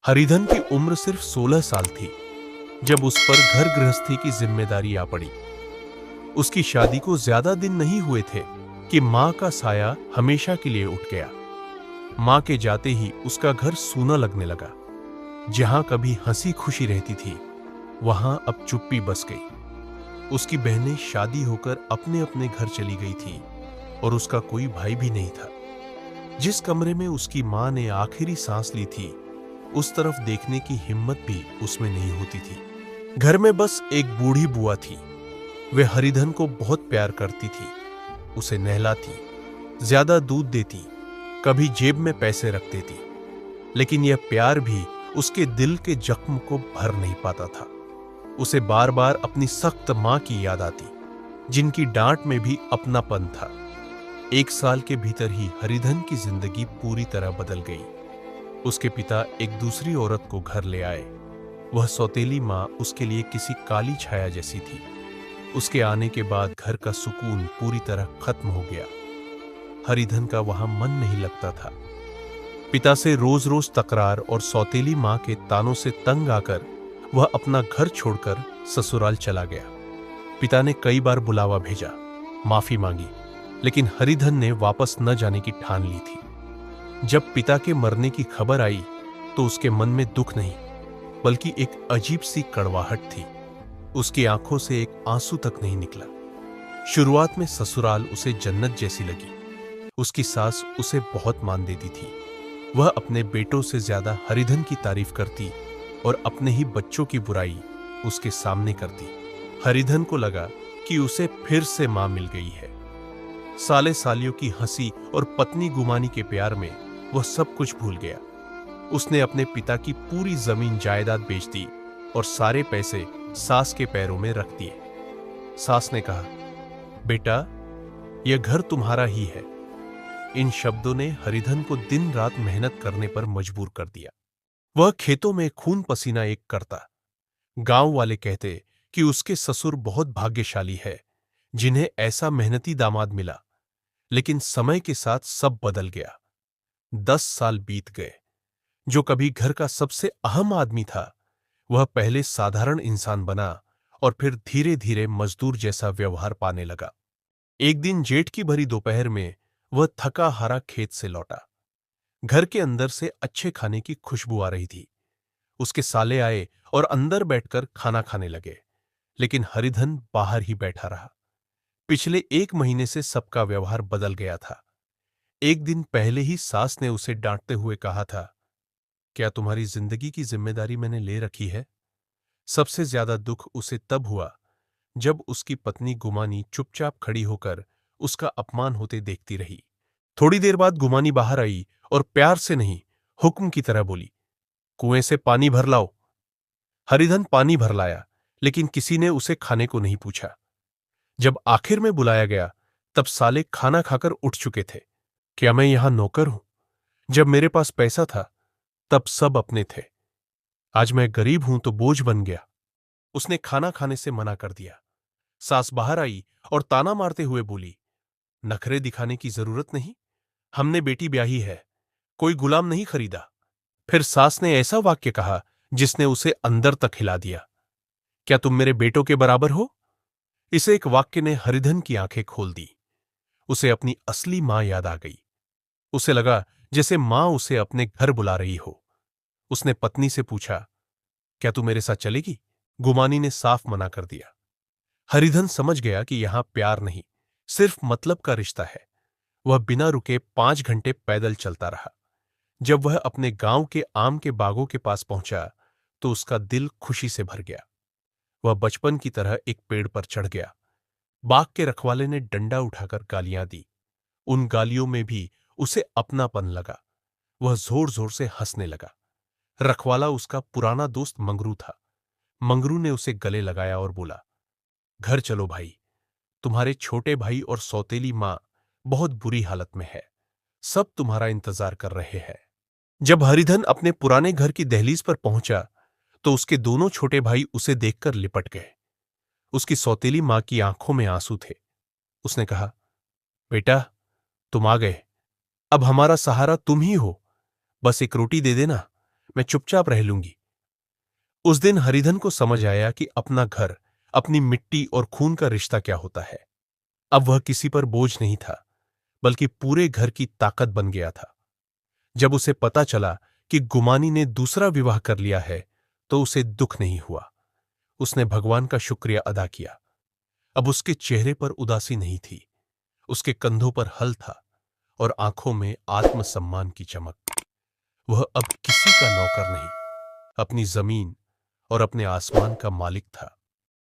हरिधन की उम्र सिर्फ 16 साल थी जब उस पर घर गृहस्थी की जिम्मेदारी आ पड़ी। उसकी शादी को ज्यादा दिन नहीं हुए थे कि मां का साया हमेशा के लिए उठ गया। मां के जाते ही उसका घर सूना लगने लगा। जहां कभी हंसी खुशी रहती थी वहां अब चुप्पी बस गई। उसकी बहनें शादी होकर अपने अपने घर चली गई थी और उसका कोई भाई भी नहीं था। जिस कमरे में उसकी मां ने आखिरी सांस ली थी उस तरफ देखने की हिम्मत भी उसमें नहीं होती थी। घर में बस एक बूढ़ी बुआ थी। वे हरिधन को बहुत प्यार करती थी, उसे नहलाती, ज्यादा दूध देती, कभी जेब में पैसे रख देती। लेकिन यह प्यार भी उसके दिल के जख्म को भर नहीं पाता था। उसे बार बार अपनी सख्त मां की याद आती, जिनकी डांट में भी अपनापन था। 1 साल के भीतर ही हरिधन की जिंदगी पूरी तरह बदल गई। उसके पिता एक दूसरी औरत को घर ले आए। वह सौतेली मां उसके लिए किसी काली छाया जैसी थी। उसके आने के बाद घर का सुकून पूरी तरह खत्म हो गया। हरिधन का वहां मन नहीं लगता था। पिता से रोज रोज तकरार और सौतेली मां के तानों से तंग आकर वह अपना घर छोड़कर ससुराल चला गया। पिता ने कई बार बुलावा भेजा, माफी मांगी, लेकिन हरिधन ने वापस न जाने की ठान ली थी। जब पिता के मरने की खबर आई तो उसके मन में दुख नहीं बल्कि एक अजीब सी कड़वाहट थी। उसकी आंखों से एक आंसू तक नहीं निकला। शुरुआत में ससुराल उसे जन्नत जैसी लगी। उसकी सास उसे बहुत मान देती थी। वह अपने बेटों से ज्यादा हरिधन की तारीफ करती और अपने ही बच्चों की बुराई उसके सामने करती। हरिधन को लगा कि उसे फिर से मां मिल गई है। साले सालियों की हंसी और पत्नी गुमानी के प्यार में वह सब कुछ भूल गया। उसने अपने पिता की पूरी जमीन जायदाद बेच दी और सारे पैसे सास के पैरों में रख दिए। सास ने कहा, बेटा, यह घर तुम्हारा ही है। इन शब्दों ने हरिधन को दिन रात मेहनत करने पर मजबूर कर दिया। वह खेतों में खून पसीना एक करता। गांव वाले कहते कि उसके ससुर बहुत भाग्यशाली है जिन्हें ऐसा मेहनती दामाद मिला। लेकिन समय के साथ सब बदल गया। 10 साल बीत गए। जो कभी घर का सबसे अहम आदमी था वह पहले साधारण इंसान बना और फिर धीरे धीरे मजदूर जैसा व्यवहार पाने लगा। एक दिन जेठ की भरी दोपहर में वह थका हारा खेत से लौटा। घर के अंदर से अच्छे खाने की खुशबू आ रही थी। उसके साले आए और अंदर बैठकर खाना खाने लगे, लेकिन हरिधन बाहर ही बैठा रहा। पिछले 1 महीने से सबका व्यवहार बदल गया था। एक दिन पहले ही सास ने उसे डांटते हुए कहा था, क्या तुम्हारी जिंदगी की जिम्मेदारी मैंने ले रखी है? सबसे ज्यादा दुख उसे तब हुआ जब उसकी पत्नी गुमानी चुपचाप खड़ी होकर उसका अपमान होते देखती रही। थोड़ी देर बाद गुमानी बाहर आई और प्यार से नहीं, हुक्म की तरह बोली, कुएं से पानी भर लाओ। हरिधन पानी भर लाया, लेकिन किसी ने उसे खाने को नहीं पूछा। जब आखिर में बुलाया गया तब साले खाना खाकर उठ चुके थे। क्या मैं यहां नौकर हूं? जब मेरे पास पैसा था तब सब अपने थे। आज मैं गरीब हूं तो बोझ बन गया। उसने खाना खाने से मना कर दिया। सास बाहर आई और ताना मारते हुए बोली, नखरे दिखाने की जरूरत नहीं, हमने बेटी ब्याही है, कोई गुलाम नहीं खरीदा। फिर सास ने ऐसा वाक्य कहा जिसने उसे अंदर तक हिला दिया, क्या तुम मेरे बेटों के बराबर हो? इस एक वाक्य ने हरिधन की आंखें खोल दी। उसे अपनी असली मां याद आ गई। उसे लगा जैसे मां उसे अपने घर बुला रही हो। उसने पत्नी से पूछा, क्या तू मेरे साथ चलेगी? गुमानी ने साफ मना कर दिया। हरिधन समझ गया कि यहां प्यार नहीं, सिर्फ मतलब का रिश्ता है। वह बिना रुके 5 घंटे पैदल चलता रहा। जब वह अपने गांव के आम के बागों के पास पहुंचा तो उसका दिल खुशी से भर गया। वह बचपन की तरह एक पेड़ पर चढ़ गया। बाग के रखवाले ने डंडा उठाकर गालियां दी। उन गालियों में भी उसे अपनापन लगा। वह जोर जोर से हंसने लगा। रखवाला उसका पुराना दोस्त मंगरू था। मंगरू ने उसे गले लगाया और बोला, घर चलो भाई, तुम्हारे छोटे भाई और सौतेली मां बहुत बुरी हालत में है, सब तुम्हारा इंतजार कर रहे हैं। जब हरिधन अपने पुराने घर की दहलीज पर पहुंचा तो उसके दोनों छोटे भाई उसे देखकर लिपट गए। उसकी सौतेली मां की आंखों में आंसू थे। उसने कहा, बेटा, तुम आ गए, अब हमारा सहारा तुम ही हो, बस एक रोटी दे देना, मैं चुपचाप रह लूंगी। उस दिन हरिधन को समझ आया कि अपना घर, अपनी मिट्टी और खून का रिश्ता क्या होता है। अब वह किसी पर बोझ नहीं था, बल्कि पूरे घर की ताकत बन गया था। जब उसे पता चला कि गुमानी ने दूसरा विवाह कर लिया है, तो उसे दुख नहीं हुआ। उसने भगवान का शुक्रिया अदा किया। अब उसके चेहरे पर उदासी नहीं थी, उसके कंधों पर हल था और आंखों में आत्मसम्मान की चमक। वह अब किसी का नौकर नहीं, अपनी जमीन और अपने आसमान का मालिक था।